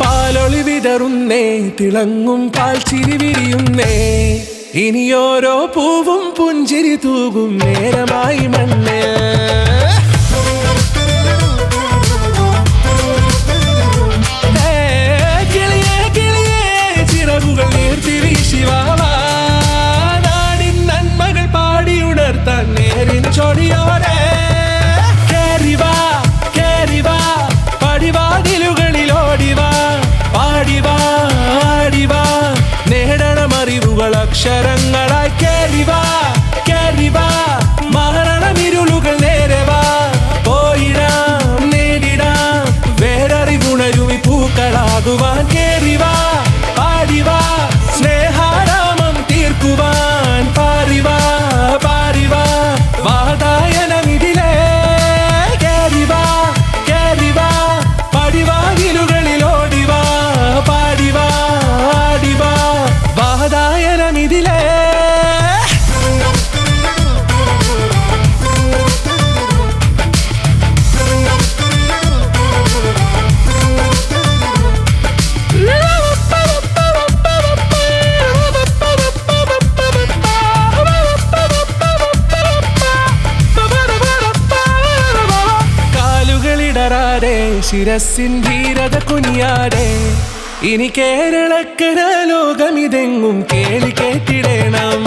പാലൊളി വിതറുന്നേ, തിളങ്ങും പാൽച്ചിരി വിരിയുന്നേ, ഇനിയോരോ പൂവും പുഞ്ചിരി തൂകും നേരമായി മണ്ണ്. കിളിയേ കിളിയേ ചിറകുകൾ നീർത്തി വീശിവാവാ, നാടിൻ നന്മകൾ പാടിയുണർത്താൻ നേരിൻ ചൊടിയോടെ. കേറിവാ കേറിവാ പടിവാതിലുകളിൽ ഓടിവാ, പാടിവാ ആടിവാ നേടണമറിവുകൾ അക്ഷരങ്ങളായി. കേറിവാ കേറിവാ മരണമിരുളുകൾ നേരവാ, പോയിടാം നേടിടാം വേററിവുണരുമി പൂക്കളാകുവാൻ. കേറിവാ പാടിവാ സ്നേഹാരാമം തീർക്കുവാൻ, പാറിവാ പാറിവാ വാതായനമിതിലേ. കേറിവാ കേറിവാ പടിവാതിലുകളിൽ ഓടിവാ, പാടിവാ ആടിവാ വാതായനമിതിലേ. കാലുകളിടറാതെ ശിരസിൻ ധീരത കുനിയാതെ, ഇനി കേരളക്കര ലോകമിതെങ്ങും കേളി കേട്ടിടണം.